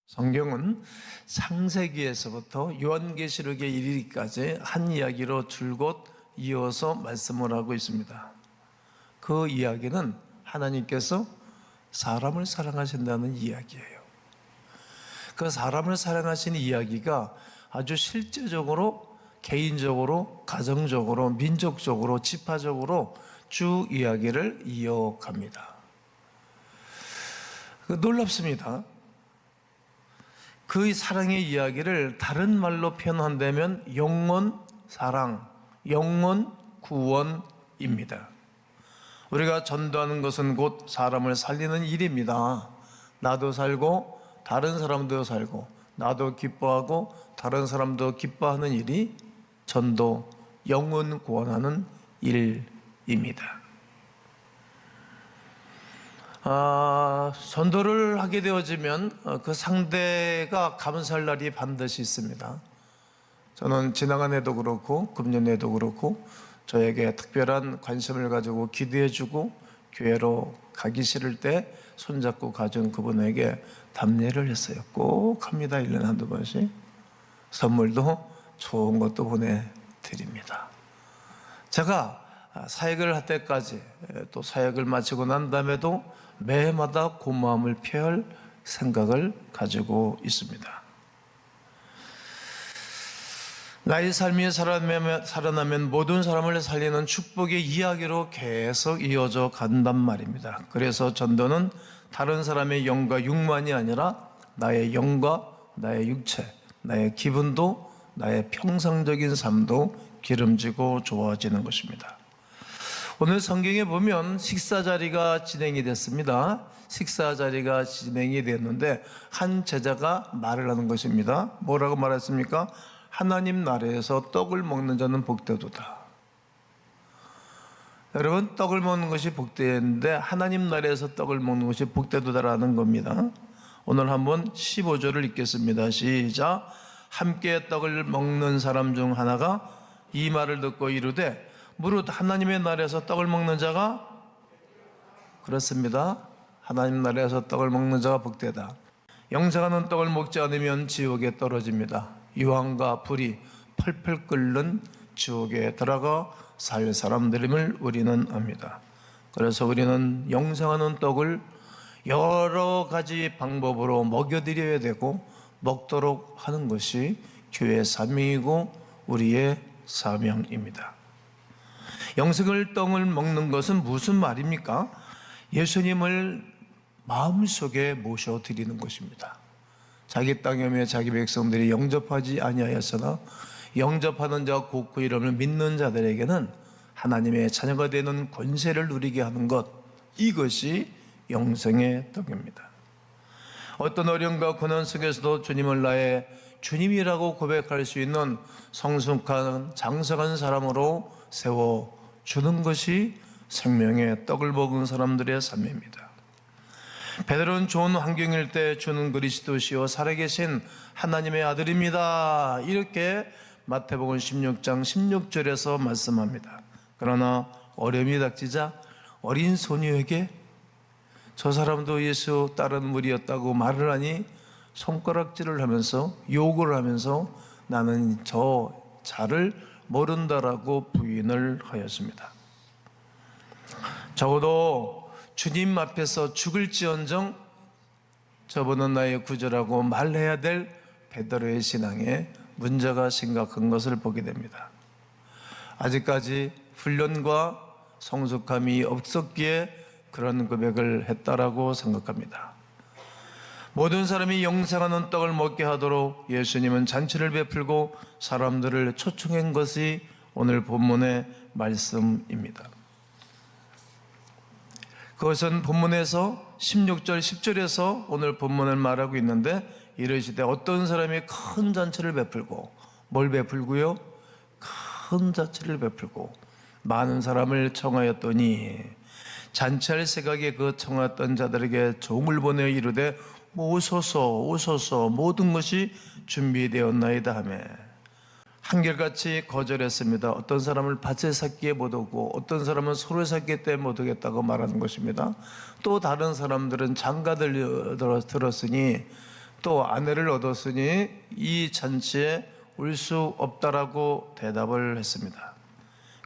성경은 창세기에서부터 요한계시록에 이르기까지 한 이야기로 줄곧 이어서 말씀을 하고 있습니다. 그 이야기는 하나님께서 사람을 사랑하신다는 이야기예요. 그 사람을 사랑하시는 이야기가 아주 실제적으로, 개인적으로, 가정적으로, 민족적으로, 지파적으로 주 이야기를 이어갑니다. 놀랍습니다. 그 사랑의 이야기를 다른 말로 표현한다면 영원 사랑, 영원 구원입니다. 우리가 전도하는 것은 곧 사람을 살리는 일입니다. 나도 살고 다른 사람도 살고 나도 기뻐하고 다른 사람도 기뻐하는 일이 전도, 영혼 구원하는 일입니다. 전도를 하게 되어지면 그 상대가 감사할 날이 반드시 있습니다. 저는 지나간 해도 그렇고 금년에도 그렇고 저에게 특별한 관심을 가지고 기도해주고 교회로 가기 싫을 때 손잡고 가준 그분에게 답례를 했어요. 꼭 합니다. 1년에 한두 번씩. 선물도 좋은 것도 보내드립니다. 제가 사역을 할 때까지 또 사역을 마치고 난 다음에도 매해마다 고마움을 표할 생각을 가지고 있습니다. 나의 삶이 살아나면 모든 사람을 살리는 축복의 이야기로 계속 이어져 간단 말입니다. 그래서 전도는 다른 사람의 영과 육만이 아니라 나의 영과 나의 육체, 나의 기분도, 나의 평상적인 삶도 기름지고 좋아지는 것입니다. 오늘 성경에 보면 식사 자리가 진행이 됐습니다. 식사 자리가 진행이 됐는데 한 제자가 말을 하는 것입니다. 뭐라고 말했습니까? 하나님 나라에서 떡을 먹는 자는 복되도다. 여러분, 떡을 먹는 것이 복되는데 하나님 나라에서 떡을 먹는 것이 복되도다라는 겁니다. 오늘 한번 15절을 읽겠습니다. 시작. 함께 떡을 먹는 사람 중 하나가 이 말을 듣고 이르되 무릇 하나님의 나라에서 떡을 먹는 자가, 그렇습니다. 하나님 나라에서 떡을 먹는 자가 복되다. 영생하는 떡을 먹지 않으면 지옥에 떨어집니다. 유황과 불이 펄펄 끓는 지옥에 들어가 살 사람들임을 우리는 압니다. 그래서 우리는 영생하는 떡을 여러 가지 방법으로 먹여드려야 되고 먹도록 하는 것이 교회의 사명이고 우리의 사명입니다. 영생을 떡을 먹는 것은 무슨 말입니까? 예수님을 마음속에 모셔드리는 것입니다. 자기 땅에 자기 백성들이 영접하지 아니하였으나 영접하는 자와 곧 그 이름을 믿는 자들에게는 하나님의 자녀가 되는 권세를 누리게 하는 것, 이것이 영생의 떡입니다. 어떤 어려움과 고난 속에서도 주님을 나의 주님이라고 고백할 수 있는 성숙한 장성한 사람으로 세워주는 것이 생명의 떡을 먹은 사람들의 삶입니다. 베드로는 좋은 환경일 때 주는 그리스도시요 살아계신 하나님의 아들입니다. 이렇게 마태복음 16장 16절에서 말씀합니다. 그러나 어려움이 닥치자 어린 소녀에게 저 사람도 예수 따른 무리였다고 말을 하니 손가락질을 하면서 욕을 하면서 나는 저 자를 모른다라고 부인을 하였습니다. 적어도 주님 앞에서 죽을지언정 저분은 나의 구주라고 말해야 될 베드로의 신앙에 문제가 심각한 것을 보게 됩니다. 아직까지 훈련과 성숙함이 없었기에 그런 고백을 했다라고 생각합니다. 모든 사람이 영생하는 떡을 먹게 하도록 예수님은 잔치를 베풀고 사람들을 초청한 것이 오늘 본문의 말씀입니다. 그것은 본문에서 16절, 10절에서 오늘 본문을 말하고 있는데 이르시되 어떤 사람이 큰 잔치를 베풀고, 뭘 베풀고요? 큰 잔치를 베풀고 많은 사람을 청하였더니 잔치할 생각에 그 청하였던 자들에게 종을 보내어 이르되 오소서 오소서 모든 것이 준비되었나이다 하며 한결같이 거절했습니다. 어떤 사람을 밭에 샀기에 못 오고 어떤 사람은 소를 샀기 때문에 못 오겠다고 말하는 것입니다. 또 다른 사람들은 장가 들었으니 또 아내를 얻었으니 이 잔치에 올 수 없다라고 대답을 했습니다.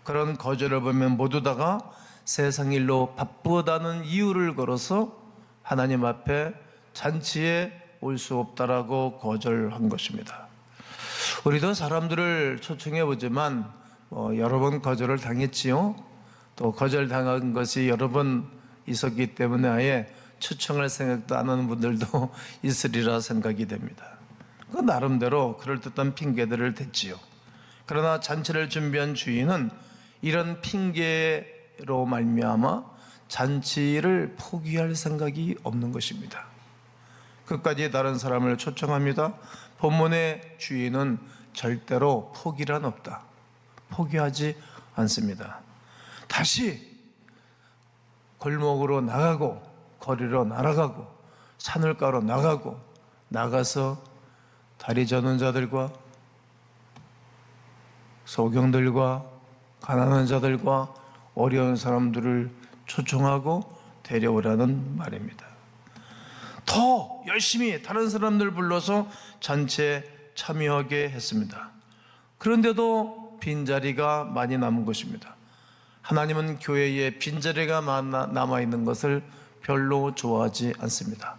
그런 거절을 보면 모두 다가 세상 일로 바쁘다는 이유를 걸어서 하나님 앞에 잔치에 올 수 없다라고 거절한 것입니다. 우리도 사람들을 초청해 보지만 여러 번 거절을 당했지요. 또 거절당한 것이 여러 번 있었기 때문에 아예 초청할 생각도 안 하는 분들도 있으리라 생각이 됩니다. 그 나름대로 그럴듯한 핑계들을 댔지요. 그러나 잔치를 준비한 주인은 이런 핑계로 말미암아 잔치를 포기할 생각이 없는 것입니다. 끝까지 다른 사람을 초청합니다. 본문의 주인은 절대로 포기란 없다. 포기하지 않습니다. 다시 골목으로 나가고 거리로 날아가고 산울가로 나가서 다리 저는 자들과 소경들과 가난한 자들과 어려운 사람들을 초청하고 데려오라는 말입니다. 더 열심히 다른 사람들 불러서 잔치에 참여하게 했습니다. 그런데도 빈자리가 많이 남은 것입니다. 하나님은 교회에 빈자리가 남아있는 것을 별로 좋아하지 않습니다.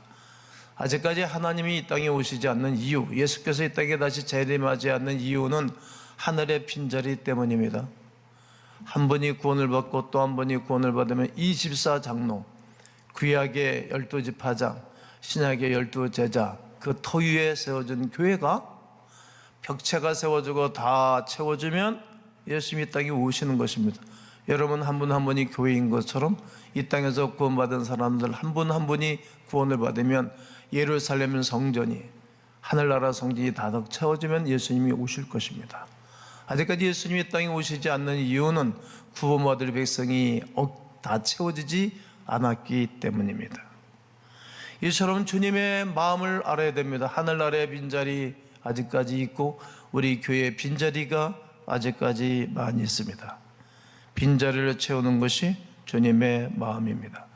아직까지 하나님이 이 땅에 오시지 않는 이유, 예수께서 이 땅에 다시 재림하지 않는 이유는 하늘의 빈자리 때문입니다. 한 번이 구원을 받고 또 한 번이 구원을 받으면 24장로, 구약의 12지파장, 신약의 12제자, 그 터 위에 세워진 교회가 벽체가 세워지고 다 채워지면 예수님이 이 땅에 오시는 것입니다. 여러분 한 분 한 분이 교회인 것처럼 이 땅에서 구원받은 사람들 한 분 한 분이 구원을 받으면 예루살렘 성전이, 하늘나라 성전이 다득 채워지면 예수님이 오실 것입니다. 아직까지 예수님이 이 땅에 오시지 않는 이유는 구원받을 백성이 다 채워지지 않았기 때문입니다. 이처럼 주님의 마음을 알아야 됩니다. 하늘나라의 빈자리 아직까지 있고 우리 교회의 빈자리가 아직까지 많이 있습니다. 빈자리를 채우는 것이 주님의 마음입니다.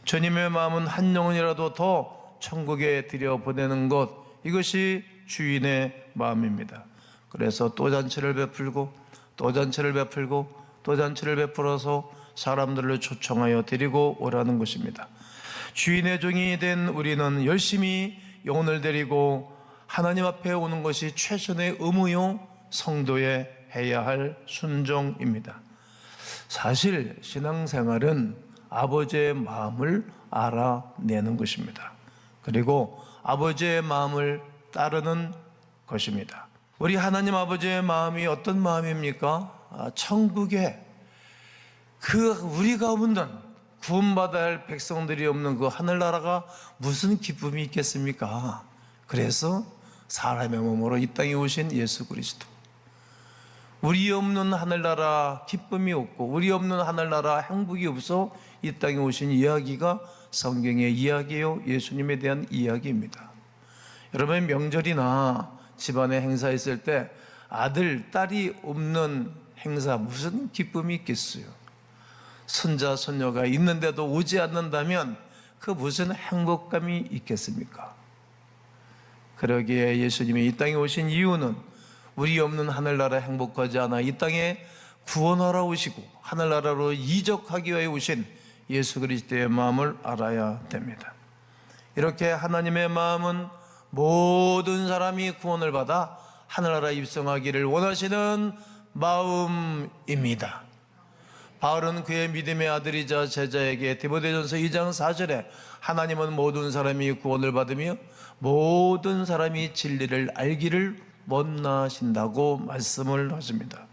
주님의 마음은 한 영혼이라도 더 천국에 들여보내는 것, 이것이 주인의 마음입니다. 그래서 또 잔치를 베풀고 또 잔치를 베풀고 또 잔치를 베풀어서 사람들을 초청하여 데리고 오라는 것입니다. 주인의 종이 된 우리는 열심히 영혼을 데리고 하나님 앞에 오는 것이 최선의 의무요 성도의 해야 할 순종입니다. 사실 신앙생활은 아버지의 마음을 알아내는 것입니다. 그리고 아버지의 마음을 따르는 것입니다. 우리 하나님 아버지의 마음이 어떤 마음입니까? 천국에 우리가 없는, 구원받아야 할 백성들이 없는 그 하늘나라가 무슨 기쁨이 있겠습니까? 그래서 사람의 몸으로 이 땅에 오신 예수 그리스도, 우리 없는 하늘나라 기쁨이 없고 우리 없는 하늘나라 행복이 없어 이 땅에 오신 이야기가 성경의 이야기요, 예수님에 대한 이야기입니다. 여러분, 명절이나 집안에 행사 있을 때 아들, 딸이 없는 행사 무슨 기쁨이 있겠어요? 손자, 손녀가 있는데도 오지 않는다면 그 무슨 행복감이 있겠습니까? 그러기에 예수님이 이 땅에 오신 이유는 우리 없는 하늘나라 행복하지 않아 이 땅에 구원하러 오시고 하늘나라로 이적하기 위해 오신 예수 그리스도의 마음을 알아야 됩니다. 이렇게 하나님의 마음은 모든 사람이 구원을 받아 하늘나라에 입성하기를 원하시는 마음입니다. 바울은 그의 믿음의 아들이자 제자에게 디모데전서 2장 4절에 하나님은 모든 사람이 구원을 받으며 모든 사람이 진리를 알기를 원하신다고 말씀을 하십니다.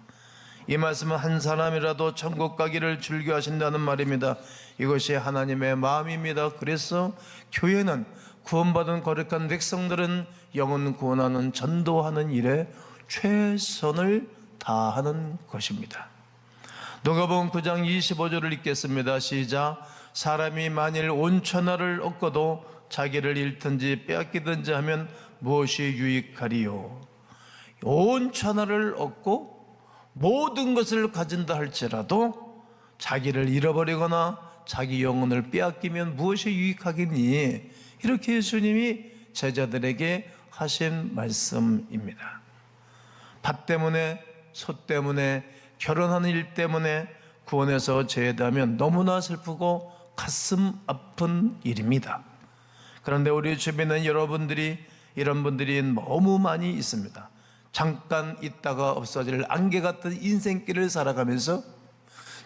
이 말씀은 한 사람이라도 천국 가기를 즐겨하신다는 말입니다. 이것이 하나님의 마음입니다. 그래서 교회는 구원받은 거룩한 백성들은 영혼 구원하는, 전도하는 일에 최선을 다하는 것입니다. 누가복음 9장 25절을 읽겠습니다. 시작. 사람이 만일 온 천하를 얻고도 자기를 잃든지 빼앗기든지 하면 무엇이 유익하리요? 온 천하를 얻고 모든 것을 가진다 할지라도 자기를 잃어버리거나 자기 영혼을 빼앗기면 무엇이 유익하겠니? 이렇게 예수님이 제자들에게 하신 말씀입니다. 밭 때문에, 소 때문에, 결혼하는 일 때문에 구원에서 제외되면 너무나 슬프고 가슴 아픈 일입니다. 그런데 우리 주변에 여러분들이, 이런 분들이 너무 많이 있습니다. 잠깐 있다가 없어질 안개 같은 인생길을 살아가면서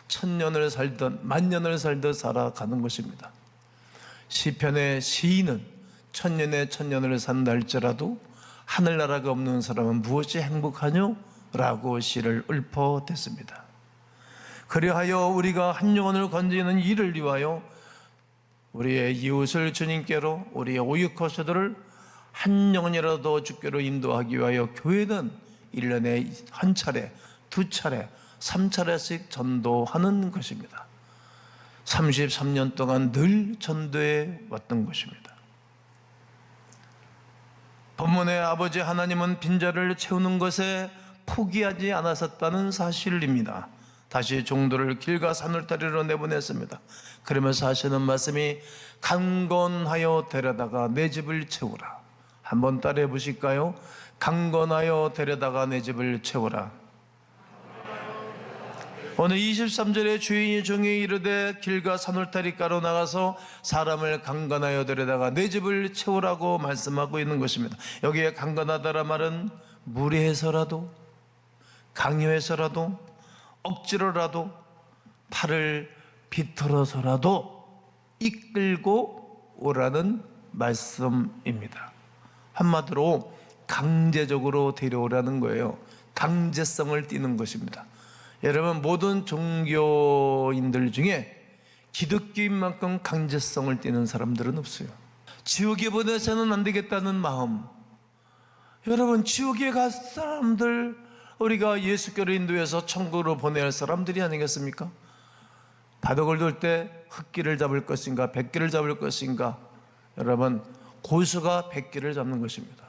천년을 살든 만년을 살든 살아가는 것입니다. 시편의 시인은 천년에 천년을 산다 할지라도 하늘나라가 없는 사람은 무엇이 행복하뇨? 라고 시를 읊어댔습니다. 그리하여 우리가 한 영혼을 건지는 일을 위하여 우리의 이웃을 주님께로, 우리의 오육허수들을 한 영혼이라도 주께로 인도하기 위하여 교회는 1년에 한 차례, 두 차례, 3차례씩 전도하는 것입니다. 33년 동안 늘 전도해 왔던 것입니다. 본문의 아버지 하나님은 빈자리를 채우는 것에 포기하지 않았었다는 사실입니다. 다시 종도를 길과 산울타리로 내보냈습니다. 그러면서 하시는 말씀이 강건하여 데려다가 내 집을 채우라. 한번 따라해 보실까요? 강건하여 데려다가 내 집을 채우라. 오늘 23절에 주인이 종에게 이르되 길과 산울타리가로 나가서 사람을 강건하여 데려다가 내 집을 채우라고 말씀하고 있는 것입니다. 여기에 강건하다란 말은 무리해서라도, 강요해서라도, 억지로라도, 팔을 비틀어서라도 이끌고 오라는 말씀입니다. 한마디로 강제적으로 데려오라는 거예요. 강제성을 띠는 것입니다. 여러분, 모든 종교인들 중에 기독교인 만큼 강제성을 띠는 사람들은 없어요. 지옥에 보내서는 안 되겠다는 마음. 여러분, 지옥에 갈 사람들, 우리가 예수께로 인도해서 천국으로 보내야 할 사람들이 아니겠습니까? 바둑을 둘 때 흑기를 잡을 것인가, 백기를 잡을 것인가? 여러분, 고수가 백기를 잡는 것입니다.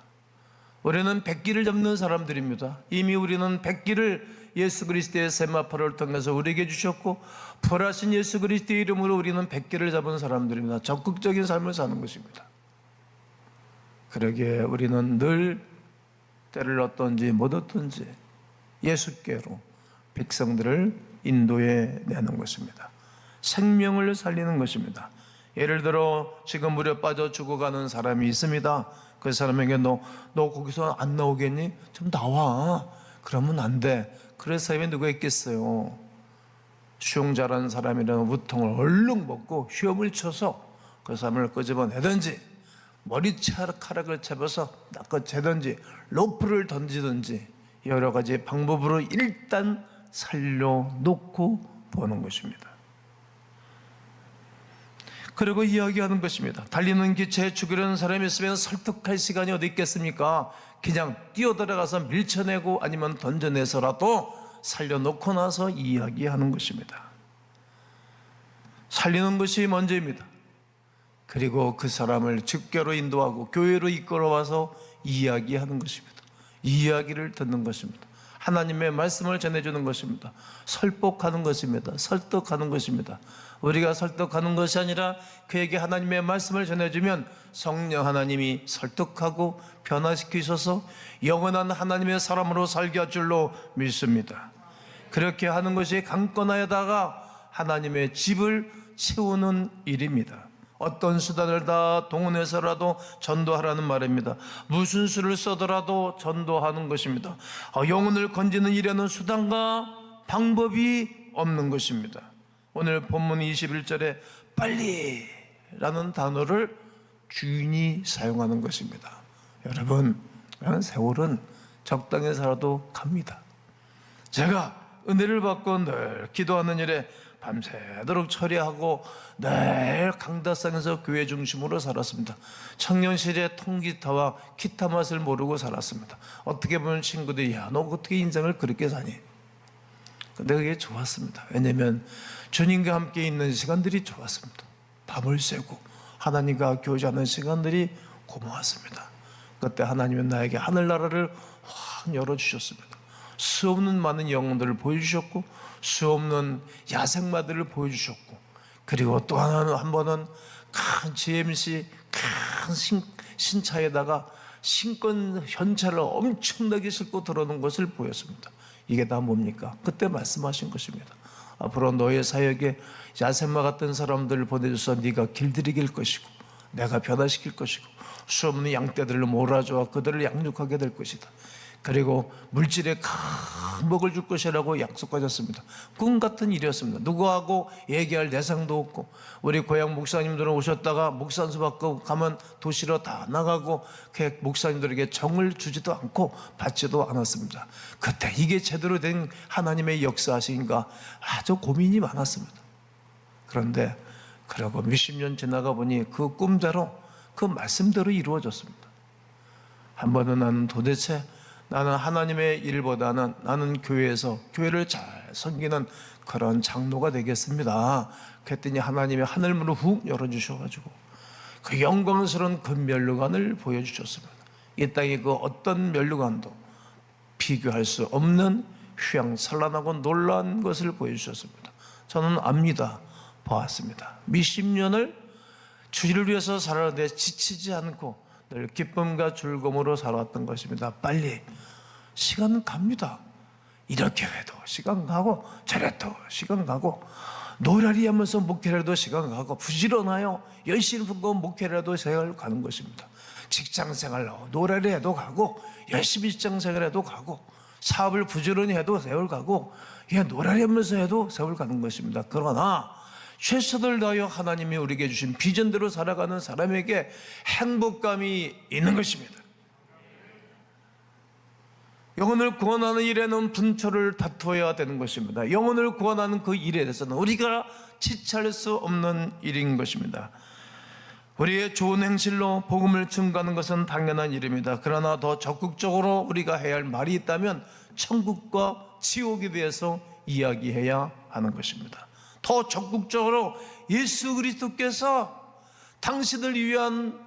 우리는 백기를 잡는 사람들입니다. 이미 우리는 백기를 예수 그리스도의 세마포를 통해서 우리에게 주셨고, 부활하신 예수 그리스도의 이름으로 우리는 백기를 잡은 사람들입니다. 적극적인 삶을 사는 것입니다. 그러기에 우리는 늘 때를 얻든지 못 얻든지 예수께로 백성들을 인도해 내는 것입니다. 생명을 살리는 것입니다. 예를 들어 지금 물에 빠져 죽어가는 사람이 있습니다. 그 사람에게 너 거기서 안 나오겠니? 좀 나와. 그러면 안 돼. 그럴 사람이 누가 있겠어요? 수용자라는 사람이라는 우통을 얼른 먹고 휘엄을 쳐서 그 사람을 끄집어내든지, 머리카락을 잡아서 낚아채든지, 로프를 던지든지 여러 가지 방법으로 일단 살려놓고 보는 것입니다. 그리고 이야기하는 것입니다. 달리는 기차에 죽이려는 사람이 있으면 설득할 시간이 어디 있겠습니까? 그냥 뛰어들어가서 밀쳐내고 아니면 던져내서라도 살려놓고 나서 이야기하는 것입니다. 살리는 것이 먼저입니다. 그리고 그 사람을 주께로 인도하고 교회로 이끌어와서 이야기하는 것입니다. 이야기를 듣는 것입니다. 하나님의 말씀을 전해주는 것입니다. 설득하는 것입니다. 설득하는 것입니다. 우리가 설득하는 것이 아니라 그에게 하나님의 말씀을 전해주면 성령 하나님이 설득하고 변화시키셔서 영원한 하나님의 사람으로 살게 할 줄로 믿습니다. 그렇게 하는 것이 강건하여다가 하나님의 집을 채우는 일입니다. 어떤 수단을 다 동원해서라도 전도하라는 말입니다. 무슨 수를 써더라도 전도하는 것입니다. 영혼을 건지는 일에는 수단과 방법이 없는 것입니다. 오늘 본문 21절에 빨리라는 단어를 주인이 사용하는 것입니다. 여러분, 세월은 적당히 살아도 갑니다. 제가 은혜를 받고 늘 기도하는 일에 밤새도록 처리하고 늘 강다상에서 교회 중심으로 살았습니다. 청년시절에 통기타와 기타 맛을 모르고 살았습니다. 어떻게 보면 친구들이 야, 너 어떻게 인생을 그렇게 사니? 근데 그게 좋았습니다. 왜냐하면 주님과 함께 있는 시간들이 좋았습니다. 밤을 새고 하나님과 교제하는 시간들이 고마웠습니다. 그때 하나님은 나에게 하늘나라를 확 열어주셨습니다. 수없는 많은 영혼들을 보여주셨고 수없는 야생마들을 보여주셨고, 그리고 또 한 번은 큰 GMC 큰 신차에다가 신권 현찰을 엄청나게 싣고 들어오는 것을 보였습니다. 이게 다 뭡니까? 그때 말씀하신 것입니다. 앞으로 너의 사역에 야센마 같은 사람들을 보내줘서 네가 길들이길 것이고 내가 변화시킬 것이고 수없는 양떼들을 몰아줘와 그들을 양육하게 될 것이다. 그리고 물질에 큰 복을 줄 것이라고 약속하셨습니다. 꿈 같은 일이었습니다. 누구하고 얘기할 대상도 없고, 우리 고향 목사님들은 오셨다가 목산수 받고 가면 도시로 다 나가고 그 목사님들에게 정을 주지도 않고 받지도 않았습니다. 그때 이게 제대로 된 하나님의 역사하신가 아주 고민이 많았습니다. 그런데 그러고 몇십 년 지나가 보니 그 꿈대로 그 말씀대로 이루어졌습니다. 한 번은 나는 하나님의 일보다는 나는 교회에서 교회를 잘 섬기는 그런 장로가 되겠습니다. 그랬더니 하나님의 하늘문을 훅 열어주셔가지고 그 영광스러운 그 면류관을 보여주셨습니다. 이 땅의 그 어떤 면류관도 비교할 수 없는 휘황찬란하고 놀라운 것을 보여주셨습니다. 저는 압니다. 보았습니다. 몇십 년을 주를 위해서 살아가는데 지치지 않고 늘 기쁨과 즐거움으로 살아왔던 것입니다. 빨리 시간은 갑니다. 이렇게 해도 시간 가고 저래도 시간 가고 노래리 하면서 목회를 해도 시간 가고 부지런하여 열심히 하고 목회를 해도 세월 가는 것입니다. 직장생활로 노래를 해도 가고 열심히 직장생활 해도 가고 사업을 부지런히 해도 세월 가고 노래리 하면서 해도 세월 가는 것입니다. 그러나 최선을 다하여 하나님이 우리에게 주신 비전대로 살아가는 사람에게 행복감이 있는 것입니다. 영혼을 구원하는 일에는 분초를 다투어야 되는 것입니다. 영혼을 구원하는 그 일에 대해서는 우리가 지체할 수 없는 일인 것입니다. 우리의 좋은 행실로 복음을 증거하는 것은 당연한 일입니다. 그러나 더 적극적으로 우리가 해야 할 말이 있다면 천국과 지옥에 대해서 이야기해야 하는 것입니다. 더 적극적으로 예수 그리스도께서 당신을 위한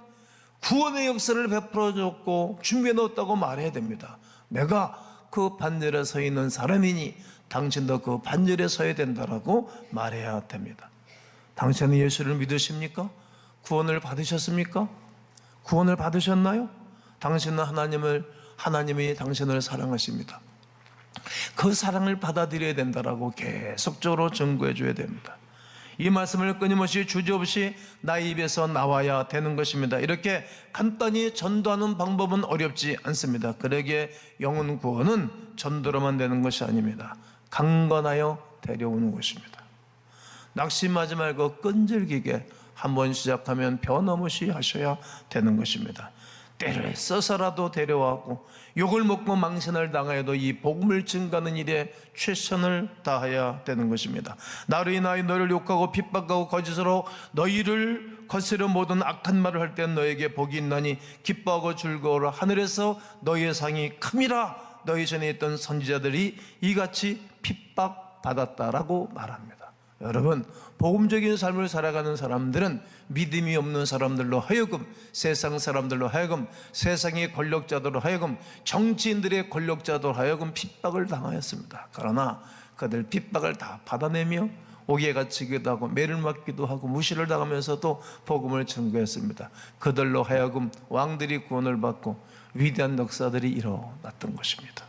구원의 역사를 베풀어 줬고 준비해 놓았다고 말해야 됩니다. 내가 그 반열에 서 있는 사람이니 당신도 그 반열에 서야 된다라고 말해야 됩니다. 당신은 예수를 믿으십니까? 구원을 받으셨습니까? 구원을 받으셨나요? 당신은 하나님이 당신을 사랑하십니다. 그 사랑을 받아들여야 된다라고 계속적으로 증거해 줘야 됩니다. 이 말씀을 끊임없이 주저없이 나의 입에서 나와야 되는 것입니다. 이렇게 간단히 전도하는 방법은 어렵지 않습니다. 그러기에 영혼 구원은 전도로만 되는 것이 아닙니다. 강건하여 데려오는 것입니다. 낙심하지 말고 끈질기게 한번 시작하면 변함없이 하셔야 되는 것입니다. 때를 써서라도 데려와고 욕을 먹고 망신을 당하여도 이 복음을 증가하는 일에 최선을 다해야 되는 것입니다. 나로 인하여 너를 욕하고 핍박하고 거짓으로 너희를 거스려 모든 악한 말을 할 때 너에게 복이 있나니 기뻐하고 즐거워라. 하늘에서 너희의 상이 큼이라. 너희 전에 있던 선지자들이 이같이 핍박받았다라고 말합니다. 여러분, 복음적인 삶을 살아가는 사람들은 믿음이 없는 사람들로 하여금, 세상 사람들로 하여금, 세상의 권력자들로 하여금, 정치인들의 권력자들로 하여금 핍박을 당하였습니다. 그러나 그들 핍박을 다 받아내며 옥에 갇히기도 하고 매를 맞기도 하고 무시를 당하면서도 복음을 증거했습니다. 그들로 하여금 왕들이 구원을 받고 위대한 역사들이 일어났던 것입니다.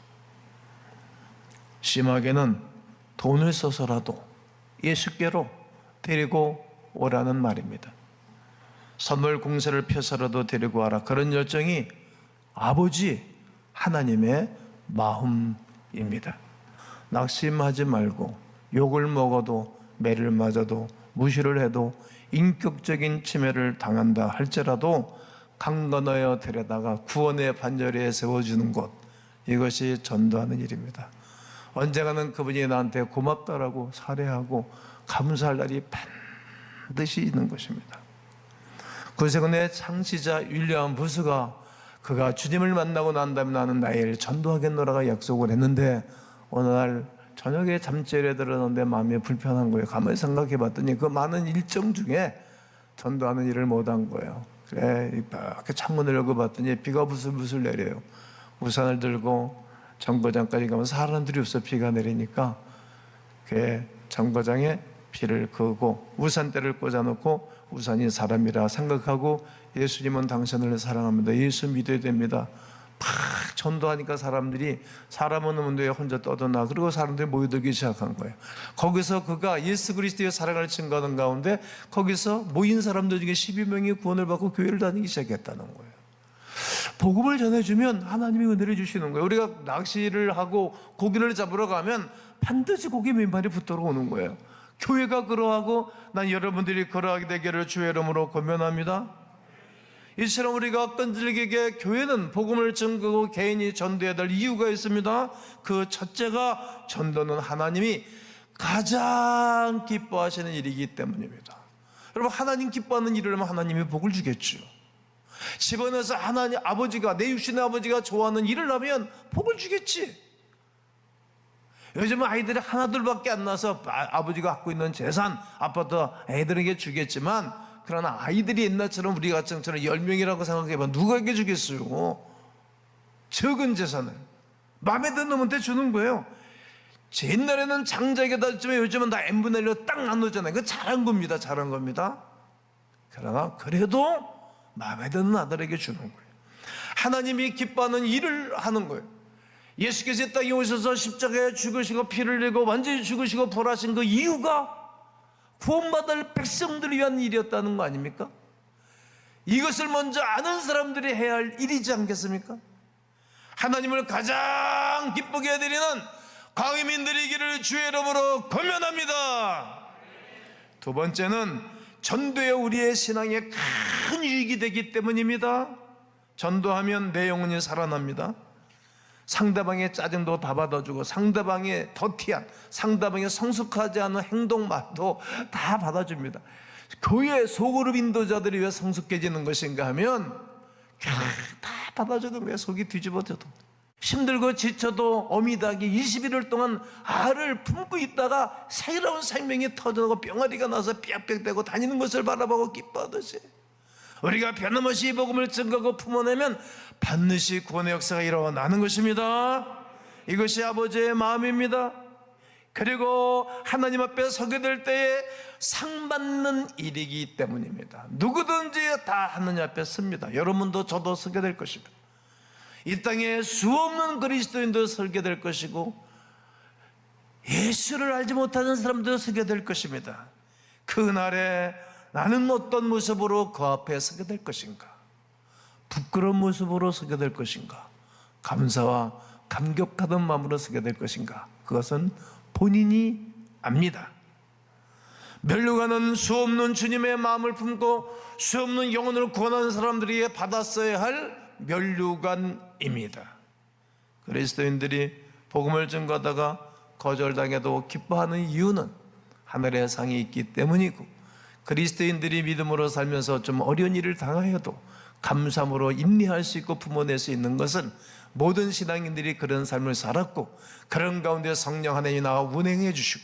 심하게는 돈을 써서라도 예수께로 데리고 오라는 말입니다. 선물 공세를 펴서라도 데리고 와라. 그런 열정이 아버지 하나님의 마음입니다. 낙심하지 말고 욕을 먹어도 매를 맞아도 무시를 해도 인격적인 침해를 당한다 할지라도 강건하여 데려다가 구원의 반열에 세워주는 것, 이것이 전도하는 일입니다. 언젠가는 그분이 나한테 고맙다라고 살해하고 감사할 날이 반드시 있는 것입니다. 구세군의 창시자 윌리엄 부스가 그가 주님을 만나고 난 다음에 나는 나를 전도하겠노라고 약속을 했는데 어느 날 저녁에 잠자리에 들었는데 마음이 불편한 거예요. 가만히 생각해 봤더니 그 많은 일정 중에 전도하는 일을 못한 거예요. 그래, 이렇게 창문을 열고 봤더니 비가 부슬부슬 내려요. 우산을 들고 정거장까지 가면 사람들이 없어. 비가 내리니까 그 정거장에 비를 그고 우산대를 꽂아놓고 우산이 사람이라 생각하고 예수님은 당신을 사랑합니다. 예수 믿어야 됩니다. 막 전도하니까 사람들이 사람 없는 데에 혼자 떠드나, 그리고 사람들이 모여들기 시작한 거예요. 거기서 그가 예수 그리스도의 사랑을 증거하는 가운데 거기서 모인 사람들 중에 12명이 구원을 받고 교회를 다니기 시작했다는 거예요. 복음을 전해주면 하나님이 은혜를 주시는 거예요. 우리가 낚시를 하고 고기를 잡으러 가면 반드시 고기 몇 마리 붙들어 오는 거예요. 교회가 그러하고 난 여러분들이 그러하게 되기를 주의 이름으로 권면합니다. 이처럼 우리가 끈질기게 교회는 복음을 증거하고 개인이 전도해야 될 이유가 있습니다. 그 첫째가 전도는 하나님이 가장 기뻐하시는 일이기 때문입니다. 여러분, 하나님 기뻐하는 일을 하면 하나님이 복을 주겠죠. 집안에서 하나님 아버지가, 내 육신의 아버지가 좋아하는 일을 하면 복을 주겠지. 요즘은 아이들이 하나둘밖에 안 나서 아버지가 갖고 있는 재산, 아파트 애들에게 주겠지만, 그러나 아이들이 옛날처럼 우리 가정처럼 10명이라고 생각해봐 누구에게 주겠어요? 적은 재산을 마음에 드는 놈한테 주는 거예요. 옛날에는 장자에게다 줬지만 요즘은 다 n분의 1로 딱 나누잖아요. 그거 잘한 겁니다. 잘한 겁니다. 그러나 그래도 마음에 드는 아들에게 주는 거예요. 하나님이 기뻐하는 일을 하는 거예요. 예수께서 이 땅에 오셔서 십자가에 죽으시고 피를 흘리고 완전히 죽으시고 부활하신 그 이유가 구원받을 백성들을 위한 일이었다는 거 아닙니까? 이것을 먼저 아는 사람들이 해야 할 일이지 않겠습니까? 하나님을 가장 기쁘게 해드리는 광의민들이기를 주의 이름으로 권면합니다. 두 번째는 전도에 우리의 신앙에 큰 유익이 되기 때문입니다. 전도하면 내 영혼이 살아납니다. 상대방의 짜증도 다 받아주고, 상대방의 더티한, 상대방의 성숙하지 않은 행동 말도 다 받아줍니다. 교회 소그룹 인도자들이 왜 성숙해지는 것인가 하면 다 받아주는 거예요. 속이 뒤집어져도, 힘들고 지쳐도 어미닭이 21일 동안 알을 품고 있다가 새로운 생명이 터져나고 병아리가 나서 빽빽대고 다니는 것을 바라보고 기뻐하듯이, 우리가 변함없이 복음을 증거하고 품어내면 반드시 구원의 역사가 일어나는 것입니다. 이것이 아버지의 마음입니다. 그리고 하나님 앞에 서게 될 때에 상 받는 일이기 때문입니다. 누구든지 다 하나님 앞에 섭니다. 여러분도 저도 서게 될 것입니다. 이 땅에 수없는 그리스도인도 서게 될 것이고, 예수를 알지 못하는 사람도 서게 될 것입니다. 그날에 나는 어떤 모습으로 그 앞에 서게 될 것인가? 부끄러운 모습으로 서게 될 것인가? 감사와 감격하던 마음으로 서게 될 것인가? 그것은 본인이 압니다. 멸류관은 수없는 주님의 마음을 품고 수없는 영혼을 구원하는 사람들이 받았어야 할 멸류관입니다. 그리스도인들이 복음을 증거하다가 거절당해도 기뻐하는 이유는 하늘의 상이 있기 때문이고, 그리스도인들이 믿음으로 살면서 좀 어려운 일을 당하여도 감사함으로 인내할 수 있고 품어낼 수 있는 것은 모든 신앙인들이 그런 삶을 살았고, 그런 가운데 성령 하나님이 나와 운행해 주시고,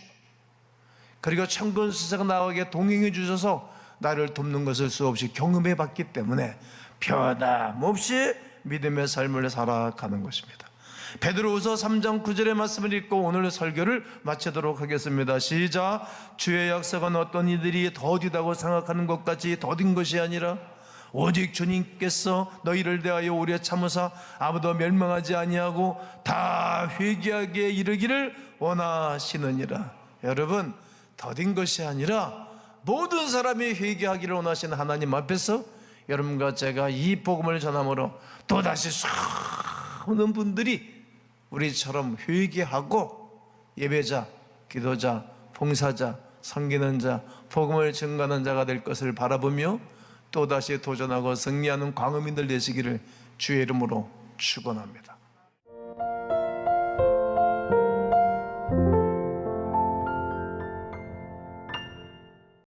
그리고 천군 수사가 나에게 동행해 주셔서 나를 돕는 것을 수없이 경험해 봤기 때문에 변함없이 믿음의 삶을 살아가는 것입니다. 베드로후서 3장 9절의 말씀을 읽고 오늘 설교를 마치도록 하겠습니다. 시작. 주의 약속은 어떤 이들이 더디다고 생각하는 것 같이 더딘 것이 아니라 오직 주님께서 너희를 대하여 오래 참으사 아무도 멸망하지 아니하고 다 회개하게 이르기를 원하시느니라. 여러분, 더딘 것이 아니라 모든 사람이 회개하기를 원하시는 하나님 앞에서 여러분과 제가 이 복음을 전함으로 또다시 수많은 분들이 우리처럼 회개하고 예배자, 기도자, 봉사자, 섬기는 자, 복음을 증거하는 자가 될 것을 바라보며 또다시 도전하고 승리하는 광음인들 되시기를 주의 이름으로 축원합니다.